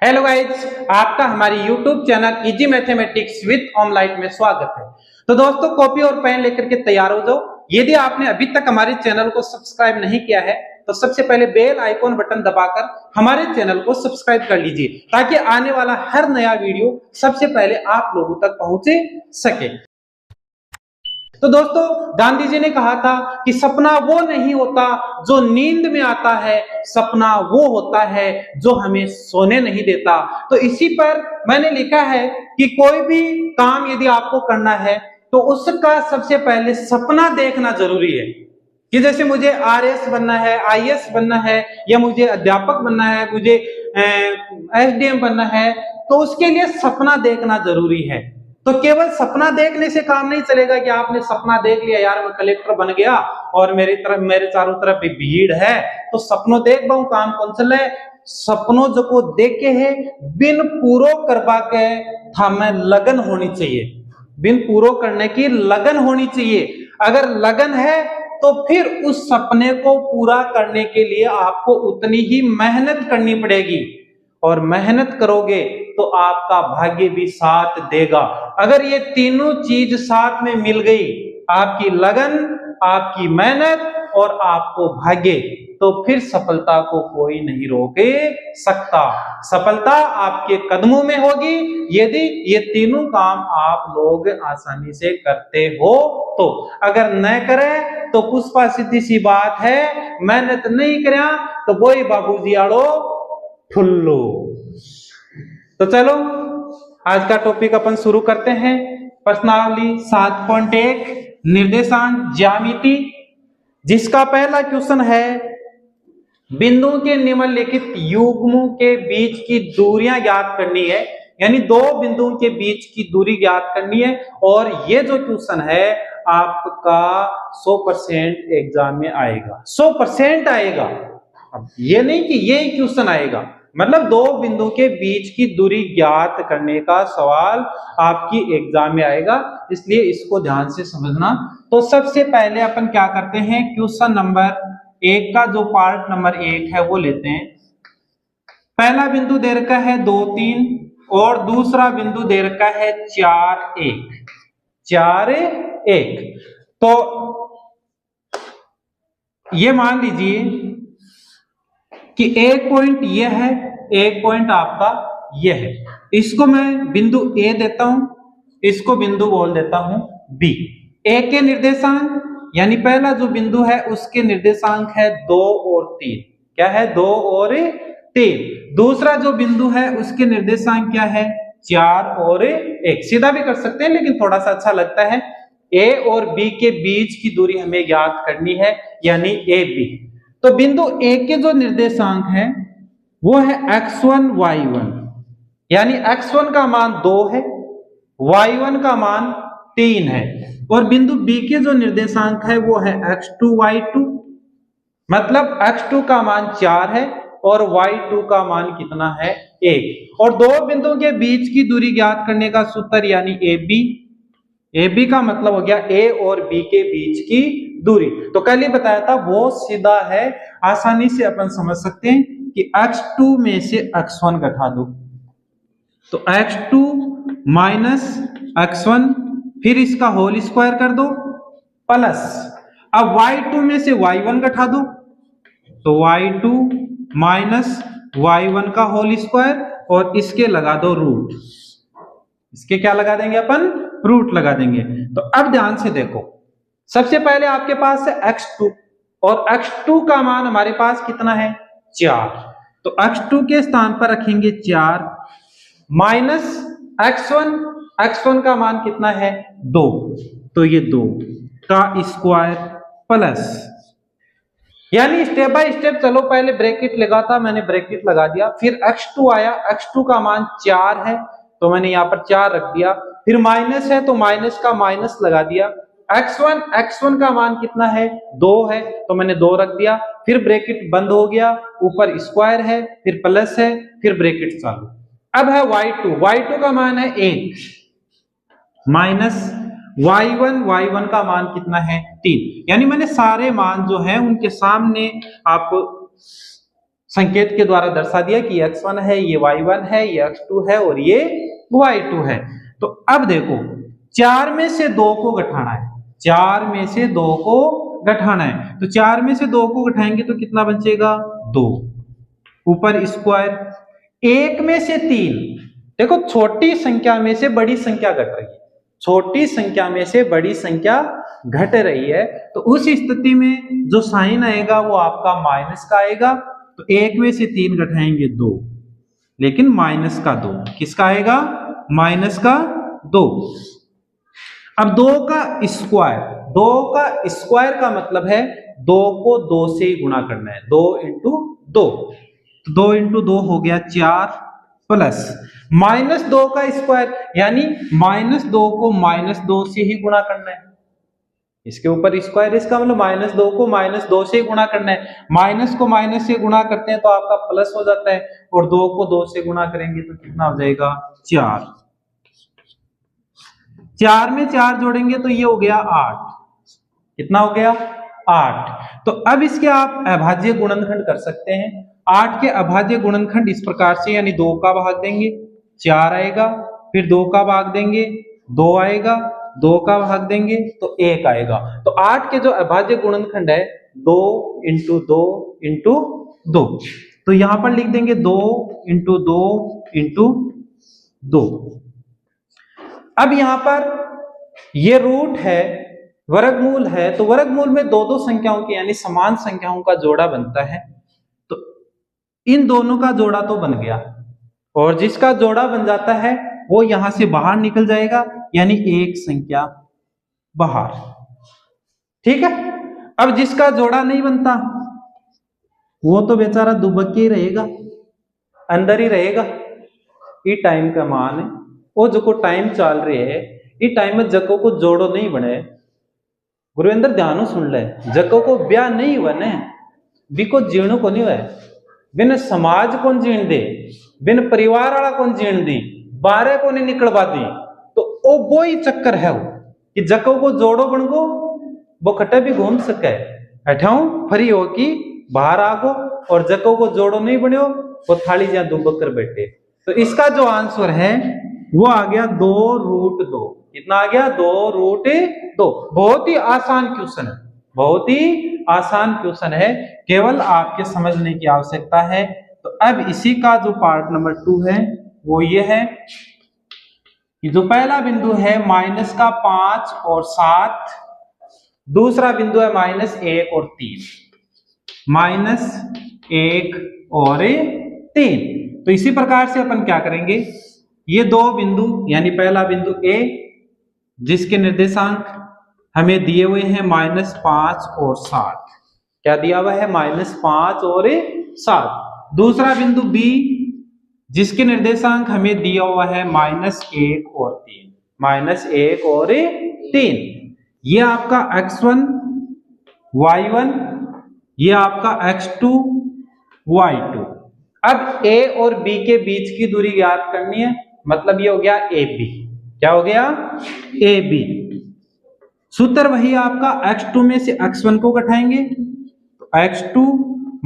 Hello guys, आपका हमारे YouTube channel easy mathematics with online में स्वागत है। तो दोस्तों, कॉपी और पेन लेकर के तैयार हो जाओ। यदि आपने अभी तक हमारे चैनल को सब्सक्राइब नहीं किया है तो सबसे पहले बेल आइकॉन बटन दबाकर हमारे चैनल को सब्सक्राइब कर लीजिए, ताकि आने वाला हर नया वीडियो सबसे पहले आप लोगों तक पहुंचे सके। तो दोस्तों, गांधी जी ने कहा था कि सपना वो नहीं होता जो नींद में आता है, सपना वो होता है जो हमें सोने नहीं देता। तो इसी पर मैंने लिखा है कि कोई भी काम यदि आपको करना है तो उसका सबसे पहले सपना देखना जरूरी है। कि जैसे मुझे आरएस बनना है, आईएएस बनना है, या मुझे अध्यापक बनना है, मुझे एसडीएम बनना है, तो उसके लिए सपना देखना जरूरी है। तो केवल सपना देखने से काम नहीं चलेगा कि आपने सपना देख लिया, यार मैं कलेक्टर बन गया और मेरे चारों तरफ भीड़ है, तो सपनों देख बहु काम कौन चले। सपनों जो को देखे है बिन पूरो करवा के हमें लगन होनी चाहिए, बिन पूरो करने की लगन होनी चाहिए। अगर लगन है तो फिर उस सपने को पूरा करने के लिए आपको उतनी ही मेहनत करनी पड़ेगी, और मेहनत करोगे तो आपका भाग्य भी साथ देगा। अगर ये तीनों चीज साथ में मिल गई, आपकी लगन, आपकी मेहनत और आपको भाग्य, तो फिर सफलता को कोई नहीं रोक सकता। सफलता आपके कदमों में होगी यदि ये तीनों काम आप लोग आसानी से करते हो। तो अगर न करें तो पुष्पा सीधी सी बात है, मेहनत नहीं करें तो बोई बाबूजी आड़ो ठुल्लो। तो चलो आज का टॉपिक अपन शुरू करते हैं। प्रश्नावली 7.1 निर्देशांक ज्यामिति, जिसका पहला क्वेश्चन है बिंदुओं के निम्नलिखित युग्मों के बीच की दूरियां ज्ञात करनी है। यानी दो बिंदुओं के बीच की दूरी ज्ञात करनी है, और ये जो क्वेश्चन है आपका 100% एग्जाम में आएगा, 100% आएगा। अब ये नहीं कि ये क्वेश्चन आएगा, मतलब दो बिंदु के बीच की दूरी ज्ञात करने का सवाल आपकी एग्जाम में आएगा, इसलिए इसको ध्यान से समझना। तो सबसे पहले अपन क्या करते हैं, क्वेश्चन नंबर 1 का जो पार्ट नंबर 1 है वो लेते हैं। पहला बिंदु दे रखा है 2, 3 और दूसरा बिंदु दे रखा है 4, 1, 4, 1। तो ये मान लीजिए कि एक पॉइंट ये है, एक पॉइंट आपका ये है। इसको मैं बिंदु ए देता हूं, इसको बिंदु बोल देता हूं बी। ए के निर्देशांक यानी पहला जो बिंदु है उसके निर्देशांक है 2 और 3। क्या है? 2 और 3। दूसरा जो बिंदु है उसके निर्देशांक क्या है? 4 और 1। सीधा भी कर सकते हैं लेकिन थोड़ा सा अच्छा लगता है। ए और बी के बीच की दूरी हमें ज्ञात करनी है, यानी ए बी। तो बिंदु ए के जो निर्देशांक है वो है x1 y1, यानी x1 का मान 2 है, y1 का मान 3 है, और बिंदु बी के जो निर्देशांक है वो है x2 y2, मतलब x2 का मान 4 है और y2 का मान कितना है? 1। और दो बिंदुओं के बीच की दूरी ज्ञात करने का सूत्र यानी ए बी का मतलब हो गया ए और बी के बीच की दूरी। तो कल ही बताया था, वो सीधा है, आसानी से अपन समझ सकते हैं कि x2 में से x1 घटा दो, तो x2 माइनस x1, फिर इसका होल स्क्वायर कर दो, प्लस अब y2 में से y1 घटा दो, तो y2 माइनस y1 का होल स्क्वायर, और इसके लगा दो रूट। इसके क्या लगा देंगे अपन? रूट लगा देंगे। तो अब ध्यान से देखो, सबसे पहले आपके पास है x2, और x2 का मान हमारे पास कितना है? 4। तो x2 के स्थान पर रखेंगे 4 माइनस x1 का मान कितना है? 2, तो ये 2 का स्क्वायर प्लस, यानी स्टेप बाय स्टेप चलो। पहले ब्रैकेट लगा था, मैंने ब्रैकेट लगा दिया, फिर x2 आया, x2 का मान 4 है तो मैंने यहां पर 4 रख दिया, फिर माइनस है तो माइनस का माइनस लगा दिया, x1 का मान कितना है? 2 है तो मैंने 2 रख दिया, फिर ब्रैकेट बंद हो गया, ऊपर स्क्वायर है, फिर प्लस है, फिर ब्रैकेट चालू। अब है y2 का मान है 1 माइनस y1 का मान कितना है? 3। यानी मैंने सारे मान जो है उनके सामने आप संकेत के द्वारा दर्शा दिया कि x1 है, ये y1 है, ये x2 है और ये y2 है। तो अब देखो 4 में से 2 को घटाना है, 4 में से 2 को घटाना है, तो 4 में से 2 को घटाएंगे तो कितना बचेगा 2, ऊपर स्क्वायर। 1 में से 3, देखो छोटी संख्या में से बड़ी संख्या घट रही है, छोटी संख्या में से बड़ी संख्या घट रही है, तो उस स्थिति में जो साइन आएगा वो आपका माइनस का आएगा। तो 1 में से 3 घटाएंगे 2, लेकिन माइनस का 2, किसका आएगा माइनस का 2। अब 2 का स्क्वायर, 2 का स्क्वायर का मतलब है 2 को 2 से ही गुणा करना है, 2 इंटू 2, तो 2 इंटू 2 हो गया 4, प्लस माइनस 2 का स्क्वायर, यानी माइनस 2 को माइनस 2 से ही गुणा करना है, इसके ऊपर स्क्वायर, इसका मतलब माइनस 2 को माइनस 2 से गुणा करना है। माइनस को माइनस से गुणा करते हैं तो आपका प्लस हो जाता है, और 2 को 2 से गुणा करेंगे तो कितना हो जाएगा 4। 4 में 4 जोड़ेंगे तो ये हो गया 8, कितना हो गया 8। तो अब इसके आप अभाज्य गुणनखंड कर सकते हैं। 8 के अभाज्य गुणनखंड इस प्रकार से, यानी 2 का भाग देंगे 4 आएगा, फिर 2 का भाग देंगे 2 आएगा, 2 का भाग देंगे तो 1 आएगा। तो 8 के जो अभाज्य गुणनखंड है 2 इंटू 2 इंटू 2, तो यहां पर लिख देंगे 2 इंटू 2 इंटू 2। अब यहां पर ये रूट है, वर्गमूल है, तो वर्गमूल में दो दो संख्याओं की यानी समान संख्याओं का जोड़ा बनता है, तो इन दोनों का जोड़ा तो बन गया, और जिसका जोड़ा बन जाता है वो यहां से बाहर निकल जाएगा, यानी एक संख्या बाहर। ठीक है, अब जिसका जोड़ा नहीं बनता वो तो बेचारा दुबक के ही रहेगा, अंदर ही रहेगा। ये टाइम का मान है, वो जो को टाइम चल रहे है, ये टाइम में जको को जोड़ो नहीं बने, गुरुवेंद्र ध्यान सुन ले, जको को ब्याह नहीं बने, बिको जीणो को नहीं हुआ, बिन समाज कौन जीण दे, बिन परिवार वाला कौन जीण दी, बारे को नहीं निकलवा दी, तो वो ही चक्कर है वो कि जको को जोड़ो बन गो, वो खट्टे भी घूम सके, अठाऊ फ्री हो कि बाहर आ गो, और जको को जोड़ो नहीं बनो वो थाली जहां दुबक कर बैठे। तो इसका जो आंसर है वो आ गया 2√2। कितना आ गया 2√2। बहुत ही आसान क्वेश्चन है, बहुत ही आसान क्वेश्चन है, केवल आपके समझने की आवश्यकता है। तो अब इसी का जो पार्ट नंबर 2 है वो ये है कि जो पहला बिंदु है माइनस का 5 और 7, दूसरा बिंदु है -1 और 3, -1 और 3। तो इसी प्रकार से अपन क्या करेंगे, ये दो बिंदु यानी पहला बिंदु A जिसके निर्देशांक हमें दिए हुए हैं -5 और 7, क्या दिया हुआ है -5 और 7। दूसरा बिंदु B जिसके निर्देशांक हमें दिया हुआ है -1 और 3, -1 और 3। ये आपका x1 y1, ये आपका x2 y2। अब A और B के बीच की दूरी ज्ञात करनी है, मतलब ये हो गया AB। क्या हो गया AB। सूत्र वही आपका x2 में से x1 को घटाएंगे तो x2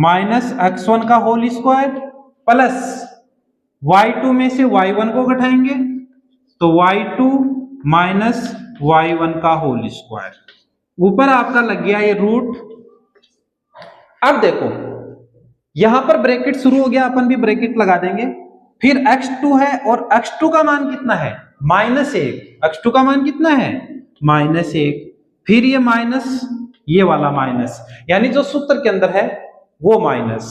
माइनस x1 का होल स्क्वायर, प्लस y2 में से y1 को घटाएंगे तो y2 माइनस y1 का होल स्क्वायर, ऊपर आपका लग गया ये रूट। अब देखो यहां पर ब्रैकेट शुरू हो गया, अपन भी ब्रैकेट लगा देंगे, फिर x2 है और x2 का मान कितना है -1, x2 का मान कितना है -1, फिर ये माइनस, ये वाला माइनस, यानी जो सूत्र के अंदर है वो माइनस,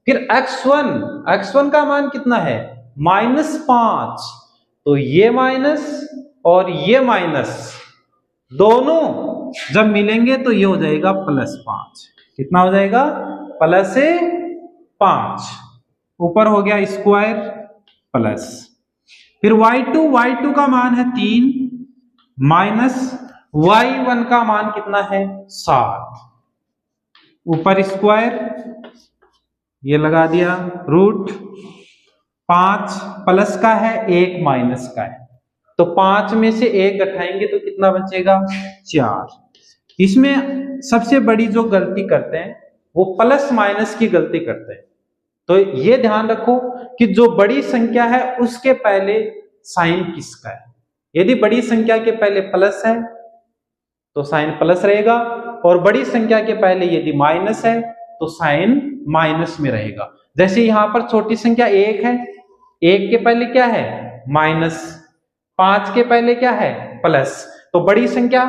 फिर x1 का मान कितना है -5, तो ये माइनस और ये माइनस दोनों जब मिलेंगे तो ये हो जाएगा +5। कितना हो जाएगा +5, ऊपर हो गया स्क्वायर प्लस, फिर y2 का मान है 3, माइनस y1 का मान कितना है 7, ऊपर स्क्वायर, ये लगा दिया रूट, 5 प्लस का है 1 माइनस का है, तो 5 में से 1 घटाएंगे तो कितना बचेगा 4। इसमें सबसे बड़ी जो गलती करते हैं वो प्लस माइनस की गलती करते हैं, तो ये ध्यान रखो कि जो बड़ी संख्या है उसके पहले साइन किसका है। यदि बड़ी संख्या के पहले प्लस है तो साइन प्लस रहेगा, और बड़ी संख्या के पहले यदि माइनस है तो साइन माइनस में रहेगा। जैसे यहां पर छोटी संख्या 1 है, 1 के पहले क्या है माइनस, 5 के पहले क्या है प्लस, तो बड़ी संख्या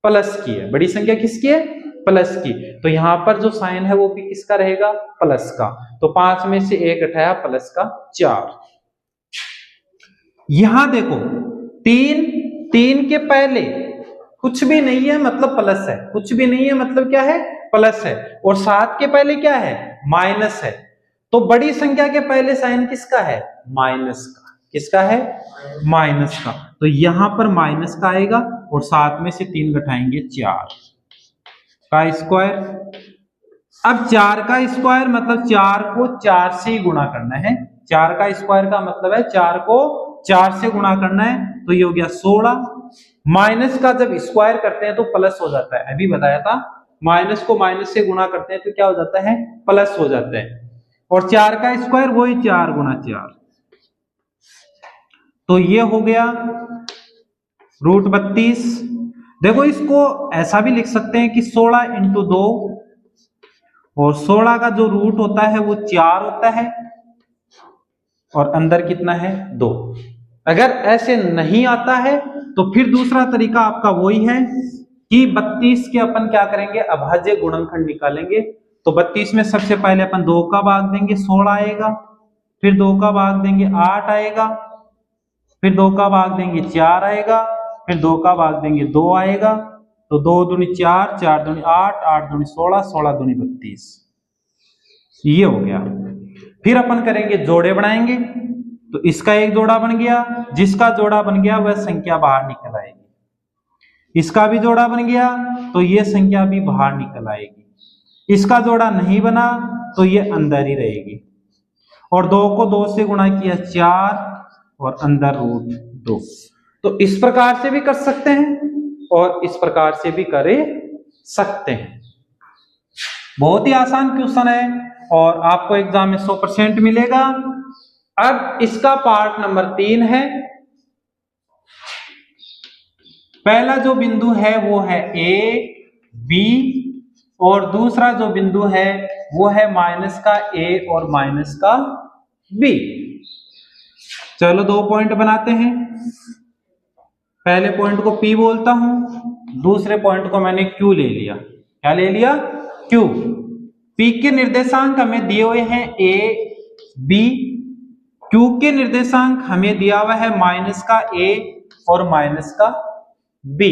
प्लस की है। बड़ी संख्या किसकी है प्लस की, तो यहां पर जो साइन है वो भी किसका रहेगा प्लस का। तो 5 में से 1 घटाया प्लस का 4। यहां देखो 3 के पहले कुछ भी नहीं है मतलब प्लस है, कुछ भी नहीं है मतलब क्या है प्लस है, और 7 के पहले क्या है माइनस है। तो बड़ी संख्या के पहले साइन किसका है माइनस का, किसका है माइनस का। तो यहां पर माइनस का आएगा, और 7 में से 3 घटाएंगे 4 का स्क्वायर। अब 4 का स्क्वायर मतलब 4 को 4 से ही गुणा करना है। 4 का स्क्वायर का मतलब है 4 को 4 से गुणा करना है, तो ये हो गया 16। माइनस का जब स्क्वायर करते हैं तो प्लस हो जाता है, अभी बताया था माइनस को माइनस से गुणा करते हैं तो क्या हो जाता है प्लस हो जाता है। और 4 का स्क्वायर वही 4 गुणा 4, तो ये हो गया √32। देखो इसको ऐसा भी लिख सकते हैं कि 16 × 2, और 16 का जो रूट होता है वो 4 होता है, और अंदर कितना है 2। अगर ऐसे नहीं आता है तो फिर दूसरा तरीका आपका वही है कि 32 के अपन क्या करेंगे अभाज्य गुणनखंड निकालेंगे। तो 32 में सबसे पहले अपन 2 का भाग देंगे 16 आएगा, फिर 2 का भाग देंगे 8 आएगा, फिर 2 का भाग देंगे 4 आएगा, फिर 2 का भाग देंगे 2 आएगा। तो 2 दूनी 4, 4 दूनी 8, 8 दूनी 16, 16 दूनी 32, ये हो गया। फिर अपन करेंगे जोड़े बनाएंगे, तो इसका एक जोड़ा बन गया, जिसका जोड़ा बन गया वह संख्या बाहर निकल आएगी। इसका भी जोड़ा बन गया तो ये संख्या भी बाहर निकल आएगी। इसका जोड़ा नहीं बना तो ये अंदर ही रहेगी। और 2 को 2 से गुणा किया 4, और अंदर √2। तो इस प्रकार से भी कर सकते हैं और इस प्रकार से भी कर सकते हैं। बहुत ही आसान क्वेश्चन है और आपको एग्जाम में 100% मिलेगा। अब इसका पार्ट नंबर 3 है। पहला जो बिंदु है वो है A, B, और दूसरा जो बिंदु है वो है माइनस का A और माइनस का B। चलो 2 पॉइंट बनाते हैं। पहले पॉइंट को P बोलता हूं, दूसरे पॉइंट को मैंने Q ले लिया। क्या ले लिया Q। P के निर्देशांक हमें दिए हुए हैं A, B। Q के निर्देशांक हमें दिया हुआ है माइनस का A और माइनस का B।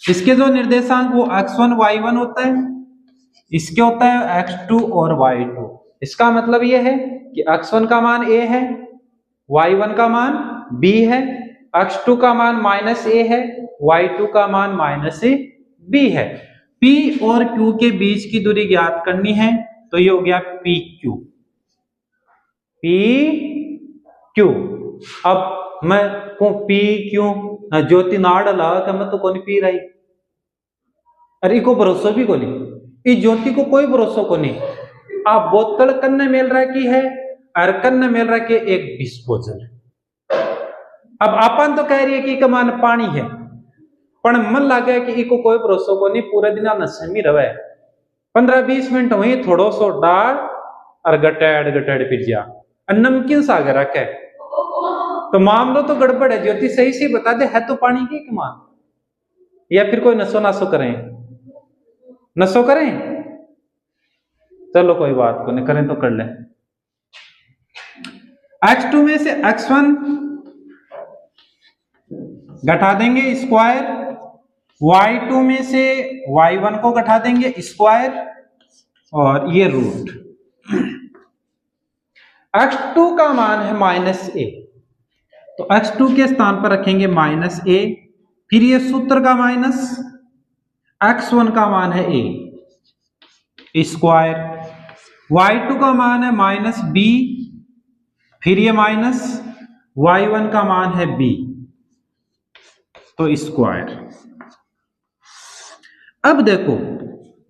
इसके जो निर्देशांक वो x1 y1 होता है, इसके होता है x2 और y2। इसका मतलब ये है कि x1 का मान A है, y1 का मान B है, x2 का मान -A है, y2 का मान -B है। P और Q के बीच की दूरी ज्ञात करनी है, तो ये हो गया PQ। PQ। अब मैं को PQ ज्योति ना डला कि मैं तो कौन पी रही, अरे को भरोसा भी को नहीं, इस ज्योति को कोई भरोसा को नहीं। आप बोतल कन्ने मिल रहा की है और कन्ने मिल रहा के एक डिस्पोजल। अब अपन तो कह रही है कि कमान पानी है, पर मन लगे कि इको कोई भरोसा को नहीं, पूरे दिन नशे में रहे। 15-20 मिनट हुई थोड़ो सो डाल और गटेड़ गटेड़ फिर जा नमकीन सागर रखे, तो मामलो तो गड़बड़ है। ज्योति सही से बता दे है तो पानी की कमान, या फिर कोई नशो नाशो करें, नशो करें। चलो कोई बात को नहीं, करें तो कर ले। x2 में से x1 घटा देंगे स्क्वायर, y2 में से y1 को घटा देंगे स्क्वायर, और ये रूट। x2 का मान है -A, तो x2 के स्थान पर रखेंगे -A। फिर ये सूत्र का माइनस, x1 का मान है A स्क्वायर, y2 का मान है -B, फिर ये माइनस, y1 का मान है B, तो स्क्वायर। अब देखो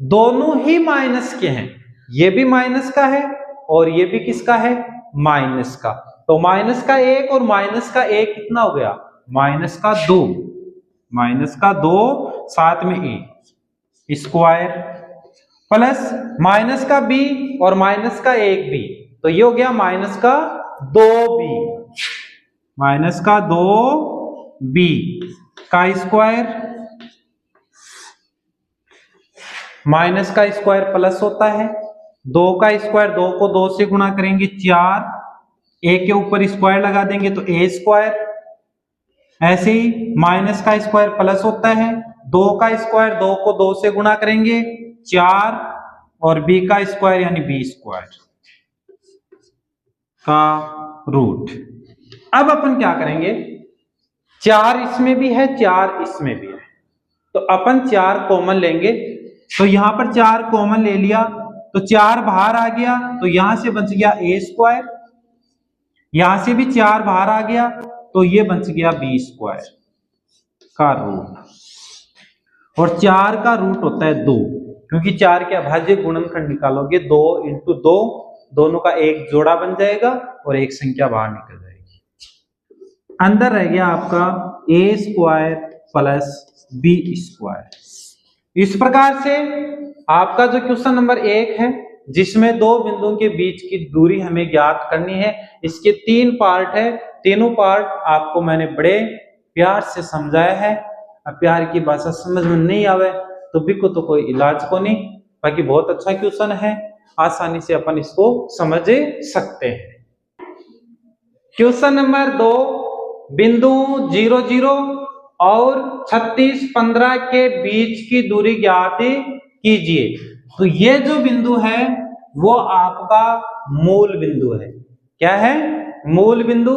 दोनों ही माइनस के हैं, ये भी माइनस का है और ये भी किसका है, माइनस का। तो माइनस का 1 और माइनस का 1 कितना हो गया, माइनस का 2, माइनस का 2 साथ में a स्क्वायर प्लस माइनस का b और माइनस का 1b, तो ये हो गया माइनस का 2b, माइनस का 2b का स्क्वायर, माइनस का स्क्वायर प्लस होता है, 2 का स्क्वायर, 2 को 2 से गुणा करेंगे 4, a के ऊपर स्क्वायर लगा देंगे तो a स्क्वायर, ऐसे ही माइनस का स्क्वायर प्लस होता है, 2 का स्क्वायर, 2 को 2 से गुणा करेंगे 4 और b का स्क्वायर यानी b स्क्वायर का रूट। अब अपन क्या करेंगे, 4 इसमें भी है 4 इसमें भी है, तो अपन 4 कॉमन लेंगे, तो यहां पर 4 कॉमन ले लिया तो 4 बाहर आ गया, तो यहां से बच गया a स्क्वायर, यहां से भी 4 बाहर आ गया तो ये बच गया b स्क्वायर का रूट, और 4 का रूट होता है 2, क्योंकि 4 के अभाज्य गुणनखंड निकालोगे 2 इंटू 2, दोनों का एक जोड़ा बन जाएगा और एक संख्या बाहर निकल जाएगी, अंदर रह गया आपका a square plus b square. इस प्रकार से आपका जो क्वेश्चन नंबर 1 है, जिसमें 2 बिंदुओं के बीच की दूरी हमें ज्ञात करनी है, इसके 3 पार्ट है, तीनों पार्ट आपको मैंने बड़े प्यार से समझाया है। अब प्यार की भाषा समझ में नहीं आवे तो भी को तो कोई इलाज को नहीं, बाकी बहुत अच्छा क्वेश्चन है, आसानी से अपन इसको समझ सकते हैं। क्वेश्चन नंबर 2, बिंदु 0 0 और 36 15 के बीच की दूरी ज्ञात कीजिए। तो ये जो बिंदु है वो आपका मूल बिंदु है। क्या है, मूल बिंदु।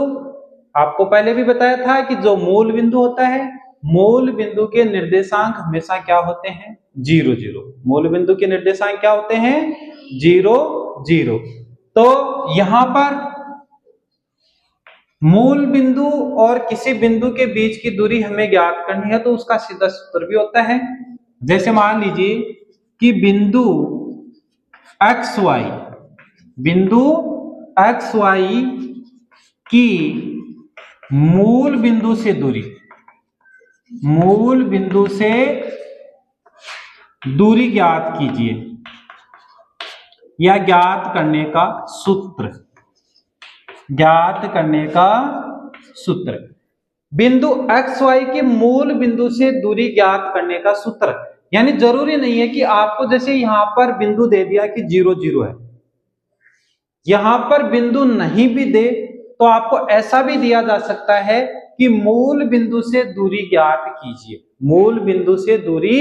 आपको पहले भी बताया था कि जो मूल बिंदु होता है, मूल बिंदु के निर्देशांक हमेशा क्या होते हैं, 0 0। मूल बिंदु के निर्देशांक क्या होते हैं, 0 0। तो यहां पर मूल बिंदु और किसी बिंदु के बीच की दूरी हमें ज्ञात करनी है, तो उसका सीधा सूत्र भी होता है। जैसे मान लीजिए कि बिंदु XY, बिंदु XY की मूल बिंदु से दूरी, मूल बिंदु से दूरी ज्ञात कीजिए, या ज्ञात करने का सूत्र, ज्ञात करने का सूत्र। बिंदु XY के मूल बिंदु से दूरी ज्ञात करने का सूत्र, यानी जरूरी नहीं है कि आपको, जैसे यहां पर बिंदु दे दिया कि 0 0 है, यहां पर बिंदु नहीं भी दे तो आपको ऐसा भी दिया जा सकता है कि मूल बिंदु से दूरी ज्ञात कीजिए, मूल बिंदु से दूरी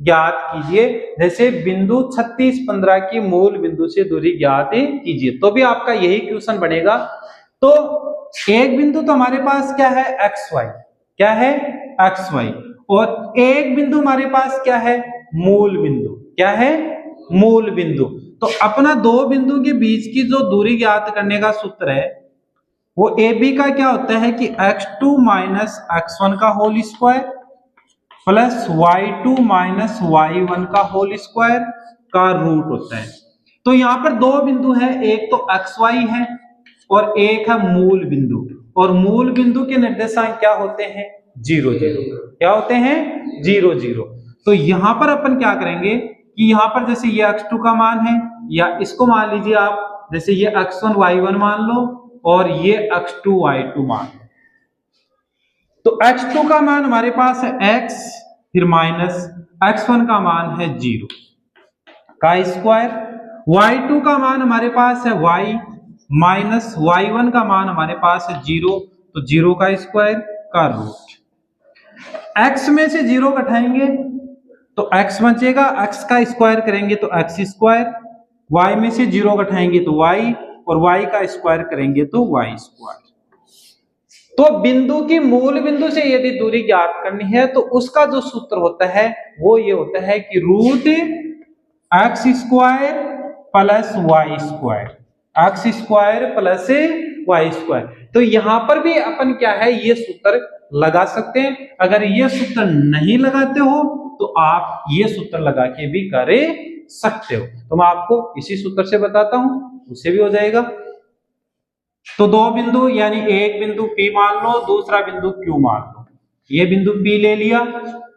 ज्ञात कीजिए। जैसे बिंदु 36 15 की मूल बिंदु से दूरी ज्ञात कीजिए, तो भी आपका यही क्वेश्चन बनेगा। तो एक बिंदु तो हमारे पास क्या है, XY, क्या है, XY, और एक बिंदु हमारे पास क्या है, मूल बिंदु, क्या है, मूल बिंदु। तो अपना 2 बिंदु के बीच की जो दूरी ज्ञात करने का सूत्र है वो AB का क्या होता है कि x2 माइनस x1 का whole square plus y2 minus y1 का होल स्क्वायर का रूट होता है। तो यहाँ पर 2 बिंदु है, एक तो XY है और एक है मूल बिंदु, और मूल बिंदु के निर्देशांक क्या होते हैं, 0 0। क्या होते हैं, 0 0। तो यहां पर अपन क्या करेंगे कि यहां पर जैसे ये x2 का मान है, या इसको मान लीजिए आप, जैसे ये x1 y1 मान लो और ये x2 y2 मान लो। तो x2 का मान हमारे पास है x, फिर माइनस x1 का मान है 0 का स्क्वायर, y2 का मान हमारे पास है y माइनस y1 का मान हमारे पास है 0, तो 0 का स्क्वायर का रूट। x में से 0 घटाएंगे तो x बचेगा, x का स्क्वायर करेंगे तो x स्क्वायर, y में से 0 घटाएंगे तो y, और y का स्क्वायर करेंगे तो y स्क्वायर। तो बिंदु की मूल बिंदु से यदि दूरी ज्ञात करनी है तो उसका जो सूत्र होता है वो ये होता है कि root x square plus y square, x square plus y square. तो यहां पर भी अपन क्या है, ये सूत्र लगा सकते हैं। अगर ये सूत्र नहीं लगाते हो तो आप ये सूत्र लगा के भी कर सकते हो। तो मैं आपको इसी सूत्र से बताता हूं। उसे भी हो जाएगा। तो दो बिंदु यानी एक बिंदु P मान लो, दूसरा बिंदु Q मान लो। ये बिंदु P ले लिया,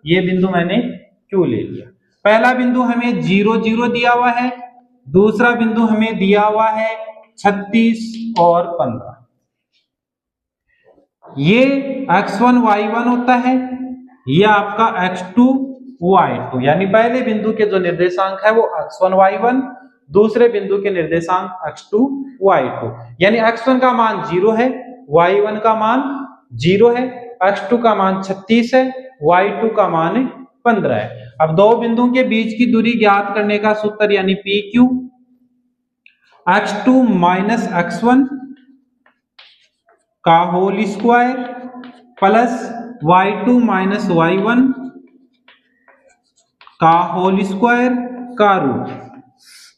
ये बिंदु मैंने Q ले लिया। पहला बिंदु हमें 0 0 दिया हुआ है, दूसरा बिंदु हमें दिया हुआ है 36 और 15। ये x1 y1 होता है, ये आपका x2 y2, यानी पहले बिंदु के जो निर्देशांक है वो x1 y1, दूसरे बिंदु के निर्देशांक x2 y2, यानी x1 का मान 0 है, y1 का मान 0 है, x2 का मान 36 है, y2 का मान 15 है। अब दो बिंदुओं के बीच की दूरी ज्ञात करने का सूत्र यानी PQ, x2 माइनस x1 का whole square plus y2 minus y1 का होल स्क्वायर का रूट।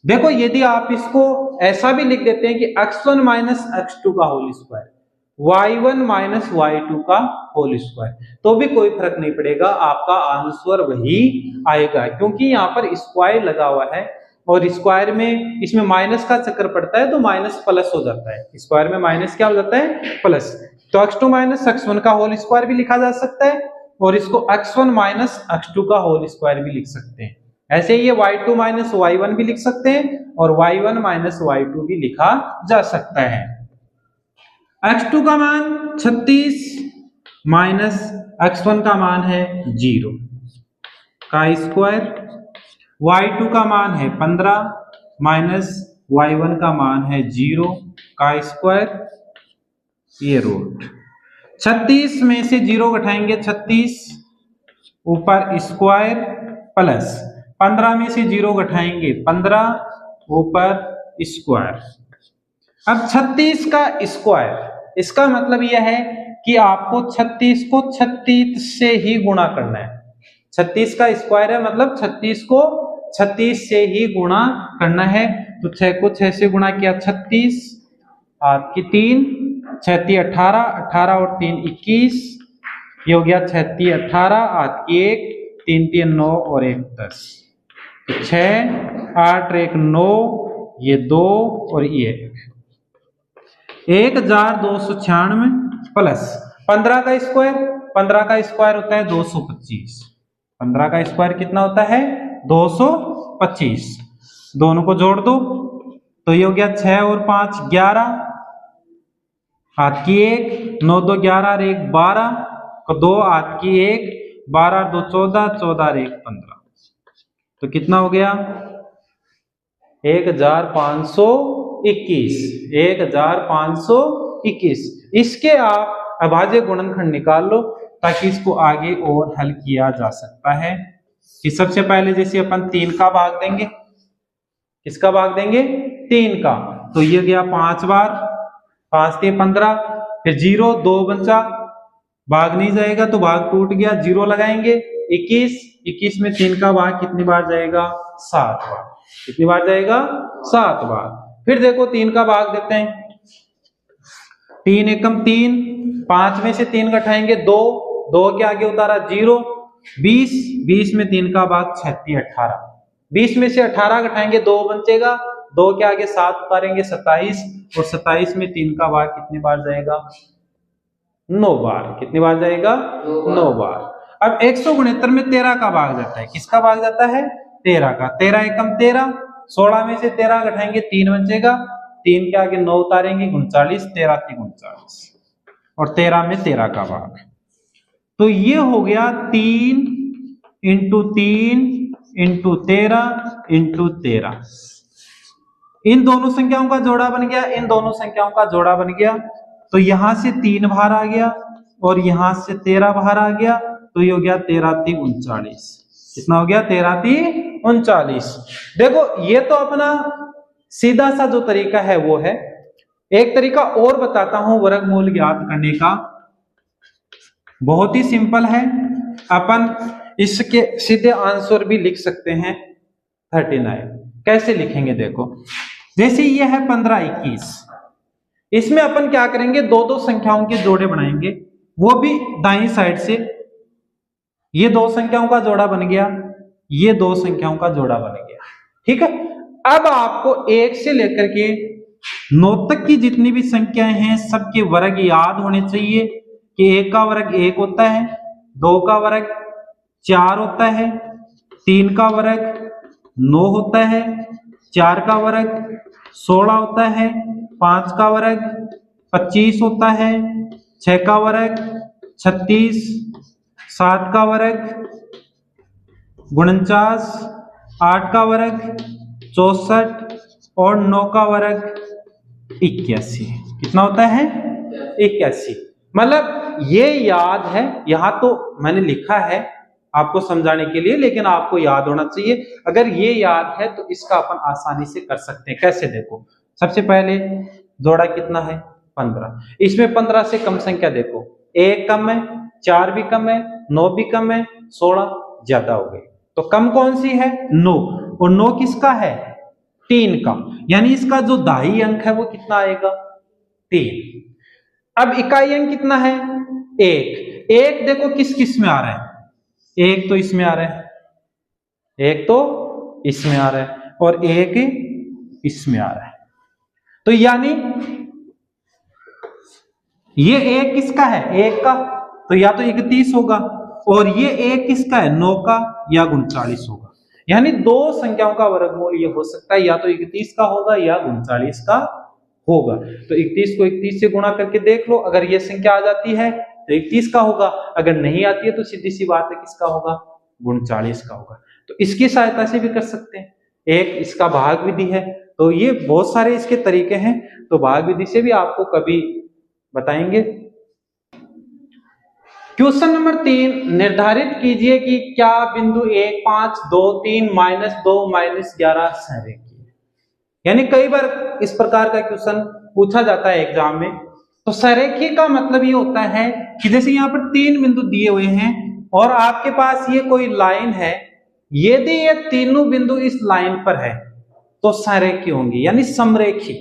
देखो यदि आप इसको ऐसा भी लिख देते हैं कि x1 माइनस x2 का whole square, y1 minus y2 का होल स्क्वायर, तो भी कोई फर्क नहीं पड़ेगा, आपका आंसर वही आएगा, क्योंकि यहाँ पर स्क्वायर लगा हुआ है और स्क्वायर में इसमें माइनस का चक्कर पड़ता है तो माइनस प्लस हो जाता है। स्क्वायर में माइनस क्या हो जाता है? प्लस। तो x2 माइनस x1 का होल स्क्वायर भी लिखा जा सकता है और इसको x1 माइनस x2 का होल स्क्वायर भी लिख सकते हैं। ऐसे ही ये y2 माइनस y1 भी लिख सकते हैं और y1 माइनस y2 भी लिखा जा सकता है। x2 का मान 36 माइनस x1 का मान है 0 का स्क्वायर, y2 का मान है 15 माइनस y1 का मान है 0 का स्क्वायर, ये रूट। 36 में से 0 घटाएंगे 36 ऊपर स्क्वायर प्लस 15 में से 0 घटाएंगे 15 ऊपर स्क्वायर। अब 36 का स्क्वायर, इसका मतलब यह है कि आपको 36 को 36 से ही गुणा करना है। 36 का स्क्वायर है मतलब 36 को 36 से ही गुणा करना है। तो 6 को 6 से गुणा किया 36, आपकी 3, 6 3 18, 18 और 3 21, ये हो गया 6 3 18, आपकी 1, 3 3 9 और 1 10, 6 8 1 9, ये 2 और ये 1296 प्लस 15 का स्क्वायर, 15 का स्क्वायर होता है 225, 15 का स्क्वायर कितना होता है? 225। दोनों को जोड़ दो तो ये हो गया 6 और 5 11, हाथ की 1, 9 2 11 और 1 12, 2 हाथ की 1, 12 2 14, 14 और 1 15, तो कितना हो गया? 1521, 1521। इसके आप अभाज्य गुणनखंड निकाल लो ताकि इसको आगे और हल किया जा सकता है। कि सबसे पहले जैसे अपन 3 का भाग देंगे, किसका भाग देंगे? 3 का, तो ये गया 5 बार, 5 3 15, फिर 0 2 बचा, भाग नहीं जाएगा तो भाग टूट गया, 0 लगाएंगे 21, 21 में 3 का भाग कितनी बार जाएगा? 7 बार। कितनी बार जाएगा? 7 बार। फिर देखो 3 का भाग देते हैं, 3 एकम 3, 5 में से 3 घटाएंगे 2, 2 के आगे उतारा 0, 20, 20 में 3 का भाग 36 18, 20 में से 18 घटाएंगे 2 बचेगा, 2 के आगे 7 उतारेंगे 27, और 27 में 3 का भाग कितनी बार जाएगा? 9 बार। कितनी बार जाएगा? 9 बार। अब 169 में 13 का भाग जाता है, किसका भाग जाता है? 13 का, 13 एकम 13, 16 में से 13 घटाएंगे 3 बचेगा, 3 के आगे 9 उतारेंगे 39, 13 3 39, और 13 में 13 का भाग। तो ये हो गया 3 इंटू 3 इंटू 13 इंटू 13। इन दोनों संख्याओं का जोड़ा बन गया, इन दोनों संख्याओं का जोड़ा बन गया, तो यहां से 3 बाहर आ गया और यहां से 13 बाहर आ गया, तो ये हो गया 13 3 39। कितना हो गया? 13 3 39। देखो ये तो अपना सीधा सा जो तरीका है वो है। एक तरीका और बताता हूं वर्गमूल ज्ञात करने का, बहुत ही सिंपल है। अपन इसके सीधे आंसर भी लिख सकते हैं 39। कैसे लिखेंगे देखो, जैसे ये है 15 21, इसमें अपन क्या करेंगे? दो दो संख्याओं के जोड़े बनाएंगे, वो भी दाईं साइड से। ये 2 संख्याओं का जोड़ा बन गया, ये 2 संख्याओं का जोड़ा बन गया, ठीक है। अब आपको 1 से लेकर के 9 तक की जितनी भी संख्याएं हैं सबके वर्ग याद होने चाहिए कि 1 का वर्ग 1 होता है, 2 का वर्ग 4 होता है, 3 का वर्ग 9 होता है, 4 का वर्ग 16 होता है, 5 का वर्ग 25 होता है, 6 का वर्ग 36, 7 का वर्ग 49, 8 का वर्ग 64 और 9 का वर्ग 81। कितना होता है? 81। मतलब ये याद है, यहां तो मैंने लिखा है आपको समझाने के लिए, लेकिन आपको याद होना चाहिए। अगर ये याद है तो इसका अपन आसानी से कर सकते हैं। कैसे? देखो, सबसे पहले जोड़ा कितना है? 15। इसमें 15 से कम संख्या देखो, 1 कम है, 4 भी कम है, 9 भी कम है, 16 ज्यादा हो गई। तो कम कौन सी है? 9। और 9 किसका है? 3 का। यानी इसका जो दाई अंक है वो कितना आएगा? 3। अब इकाई अंक कितना है? 1। 1 देखो किस किस में आ रहा है? 1 तो इसमें आ रहा है, 1 तो इसमें आ रहा है और 1 इसमें आ रहा है। तो यानी ये 1 किसका है? 1 का, तो या तो 31 होगा, और ये 1 किसका है? 9 का या 39 होगा। यानी दो संख्याओं का वर्गमूल ये हो सकता है, या तो 31 का होगा या 39 का होगा। तो 31 को 31 से गुणा करके देख लो, अगर ये संख्या आ जाती है तो 31 का होगा, अगर नहीं आती है तो सीधी सी बात है किसका होगा? 39 का होगा। तो इसकी सहायता से भी कर सकते हैं। एक इसका भाग विधि है, तो ये बहुत सारे इसके तरीके हैं, तो भाग विधि से भी आपको कभी बताएंगे। क्वेश्चन नंबर 3, निर्धारित कीजिए कि क्या बिंदु 1, 5, 2, 3, -2, -11 संरेखीय है। यानी कई बार इस प्रकार का क्वेश्चन पूछा जाता है एग्जाम में। तो संरेखीय का मतलब ये होता है कि जैसे यहाँ पर 3 बिंदु दिए हुए हैं और आपके पास ये कोई लाइन है, यदि ये तीनों बिंदु इस लाइन पर है तो संरेखीय होंगे, यानी समरेखी।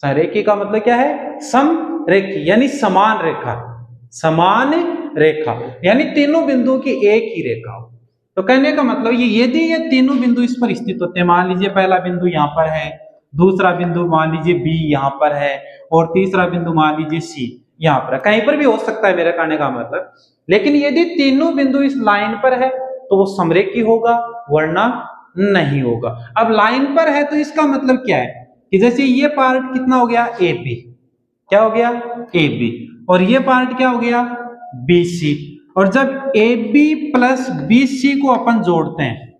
संरेखी का मतलब क्या है? समरेखी, यानी समान रेखा। समान रेखा यानी तीनों बिंदुओं की एक ही रेखा हो। तो कहने का मतलब ये, यदि ये तीनों बिंदु इस पर स्थित होते हैं, मान लीजिए पहला बिंदु यहाँ पर है, दूसरा बिंदु मान लीजिए बी यहाँ पर है, और तीसरा बिंदु मान लीजिए सी यहाँ पर है, कहीं पर भी हो सकता है मेरा कहने का मतलब। लेकिन यदि तीनों बिंदु इस लाइन पर है तो वो समरेखी होगा, वरना नहीं होगा। अब लाइन पर है तो इसका मतलब क्या है कि जैसे ये पार्ट कितना हो गया? A B. क्या हो गया? A B. और ये पार्ट क्या हो गया? B C. और जब A B plus B C को अपन जोड़ते हैं,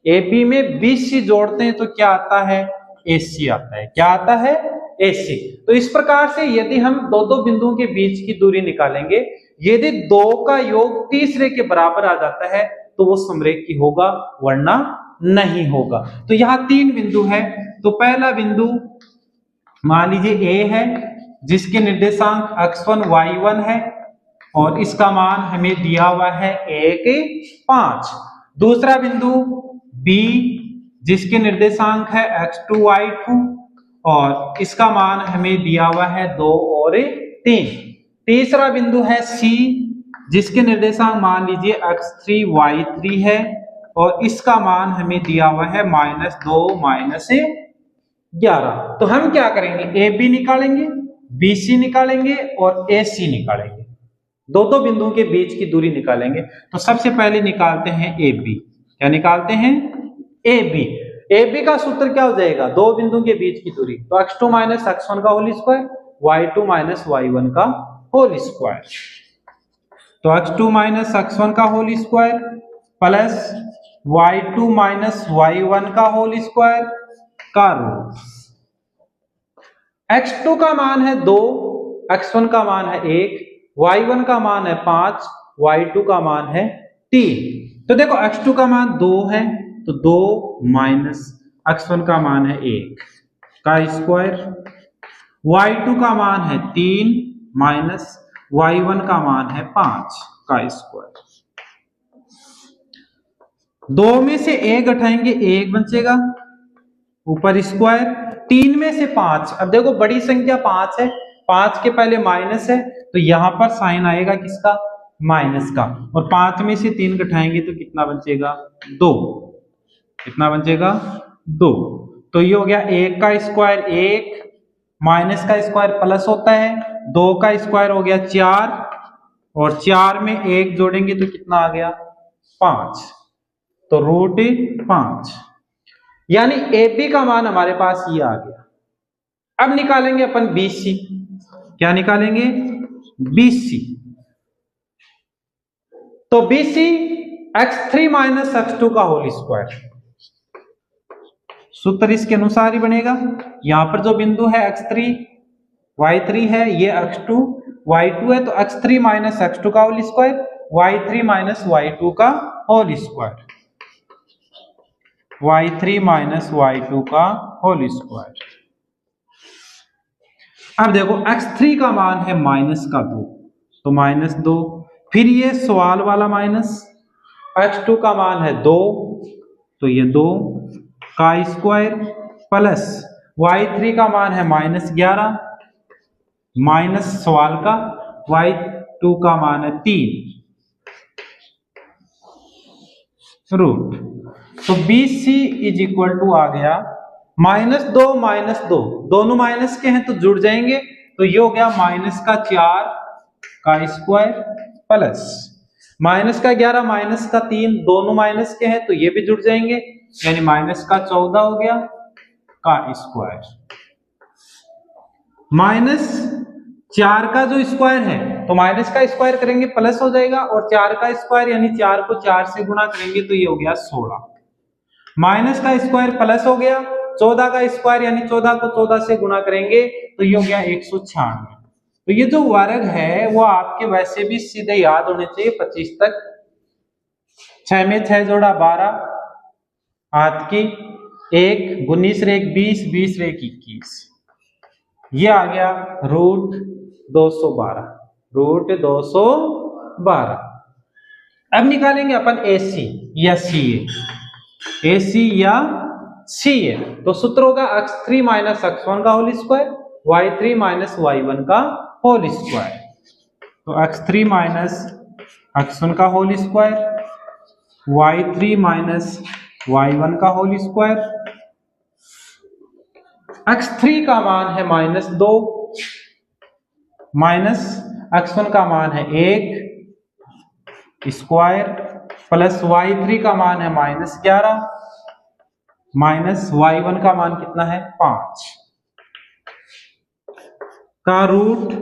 ए बी में बी सी जोड़ते हैं तो क्या आता है? ए सी आता है। क्या आता है? ए सी। तो इस प्रकार से यदि हम दो बिंदुओं के बीच की दूरी निकालेंगे, यदि 2 का योग तीसरे के बराबर आ जाता है तो वो समरेखी होगा, वरना नहीं होगा। तो यहाँ 3 बिंदु है। तो पहला बिंदु मान लीजिए ए है, जिसके निर्देशांक x1 y1 है और इसका मान हमें दिया हुआ है 1, 5। दूसरा बिंदु B, जिसके निर्देशांक है x2 y2 और इसका मान हमें दिया हुआ है 2 और 3। तीसरा बिंदु है C, जिसके निर्देशांक मान लीजिए x3 y3 है और इसका मान हमें दिया हुआ है -2 -11। तो हम क्या करेंगे? ए बी निकालेंगे, बी सी निकालेंगे और ए सी निकालेंगे, दो बिंदुओं के बीच की दूरी निकालेंगे। तो सबसे पहले निकालते हैं ए बी। क्या निकालते हैं? A B. ए बी का सूत्र क्या हो जाएगा? दो बिंदुओं के बीच की दूरी, तो x2 - x1 का होल स्क्वायर, y2 - y1 का होल स्क्वायर। तो x2 - x1 का whole square plus y2 - y1 का होल स्क्वायर का रूट। x2 का मान है 2, x1 का मान है 1, y1 का मान है 5, y2 का मान है 3। तो देखो x2 का मान 2 है तो 2 माइनस x1 का मान है 1 का स्क्वायर, y2 का मान है 3 माइनस y1 का मान है 5 का स्क्वायर। 2 में से 1 घटाएंगे 1 बचेगा, ऊपर स्क्वायर। 3 में से 5, अब देखो बड़ी संख्या 5 है, 5 के पहले माइनस है तो यहां पर साइन आएगा किसका? माइनस का। और 5 में से 3 घटाएंगे तो कितना बचेगा? 2। कितना बचेगा? 2। तो ये हो गया 1 का स्क्वायर 1, माइनस का स्क्वायर प्लस होता है, 2 का स्क्वायर हो गया 4, और 4 में 1 जोड़ेंगे तो कितना आ गया 5, तो रूट 5, यानी AB का मान हमारे पास ये आ गया। अब निकालेंगे अपन BC। क्या निकालेंगे? BC। तो BC x3 माइनस x2 का होल स्क्वायर, सूत्र इसके अनुसार ही बनेगा। यहां पर जो बिंदु है x3 y3 है, ये x2 y2 है, तो x3 माइनस x2 का whole square, y3 minus y2 का whole square, y3 minus y2 का होल स्क्वायर। अब देखो x3 का मान है माइनस का 2, तो माइनस 2, फिर ये सवाल वाला माइनस, x2 का मान है 2, तो ये 2 का स्क्वायर, प्लस y3 का मान है माइनस 11, माइनस सवाल का, y2 का मान है 3, रूट। तो BC इज इक्वल टू आ गया माइनस 2, दोनों माइनस के हैं तो जुड़ जाएंगे, तो ये हो गया माइनस का 4 का स्क्वायर, प्लस माइनस का 11 माइनस का 3, दोनों माइनस के हैं तो ये भी जुड़ जाएंगे, यानी माइनस का 14 हो गया का स्क्वायर, माइनस 4 का जो स्क्वायर है तो माइनस का स्क्वायर करेंगे प्लस हो जाएगा, और 4 का स्क्वायर यानी 4 को 4 से गुणा करेंगे तो ये हो गया 16, माइनस का स्क्वायर प्लस हो गया, 14 का स्क्वायर यानी 14 को 14 से गुणा करेंगे तो ये हो गया 196। तो ये जो वर्ग है वो आपके वैसे भी सीधे याद होने चाहिए 25 तक। 6 में 6 जोड़ा 12, हाथ की 1, 19 रे 20, 20 रे 21, ये आ गया रूट 212, रूट 212। अब निकालेंगे अपन AC या CA, AC या CA। तो सूत्र होगा x3 माइनस x1 का whole square, y3 minus y1 का होल स्क्वायर। तो x3 माइनस x1 का whole square, y3 minus y1 का होल स्क्वायर, x3 का मान है माइनस 2, माइनस x1 का मान है 1 स्क्वायर, प्लस y3 का मान है माइनस 11, माइनस y1 का मान कितना है 5 का रूट,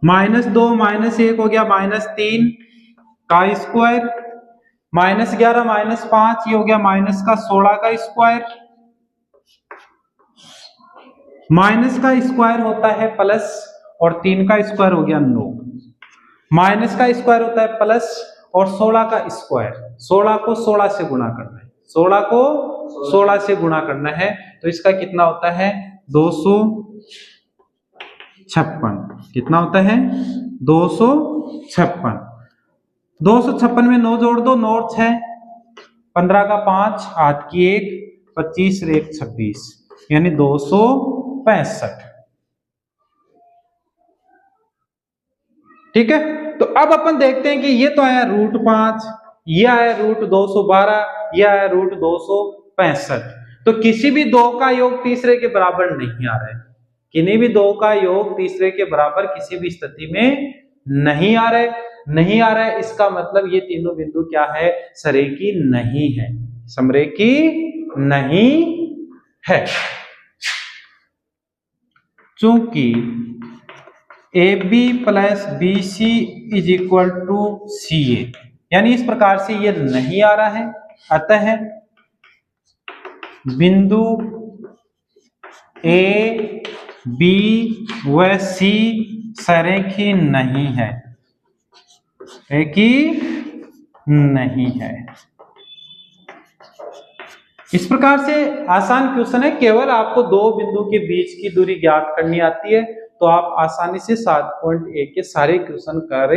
माइनस 2 माइनस 1 हो गया माइनस 3 का स्क्वायर, माइनस 11 माइनस 5 ये हो गया माइनस का 16 का स्क्वायर, माइनस का स्क्वायर होता है प्लस, और 3 का स्क्वायर हो गया 9, माइनस का स्क्वायर होता है प्लस, और 16 का स्क्वायर, 16 को 16 से गुणा करना है, 16 को 16 से गुणा करना है, तो इसका कितना होता है 256। कितना होता है 256। 256 में 9 जोड़ दो, 9 और 6 15 का 5, हाथ की 1, 25 रे 26, यानी 265। ठीक है, तो अब अपन देखते हैं कि ये तो आया रूट 5, ये आया रूट 212, ये आया रूट 265। तो किसी भी दो का योग तीसरे के बराबर नहीं आ रहा है, किन्हीं भी दो का योग तीसरे के बराबर किसी भी स्थिति में नहीं आ रहा है, नहीं आ रहा है। इसका मतलब ये तीनों बिंदु क्या है, सरेखी नहीं है, समरेखी नहीं है। चूंकि AB plus BC is equal to CA, यानी इस प्रकार से ये नहीं आ रहा है, अतः बिंदु A, B व C सरेखी नहीं है, सरेखी नहीं है। इस प्रकार से आसान क्वेश्चन है, केवल आपको दो बिंदु के बीच की दूरी ज्ञात करनी आती है तो आप आसानी से 7.1 के सारे क्वेश्चन कर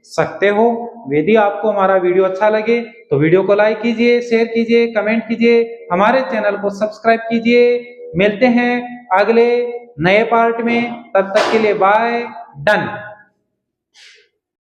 सकते हो। यदि आपको हमारा वीडियो अच्छा लगे तो वीडियो को लाइक कीजिए, शेयर कीजिए, कमेंट कीजिए, हमारे चैनल को सब्सक्राइब कीजिए। मिलते हैं अगले नए पार्ट में, तब तक के लिए बाय, डन।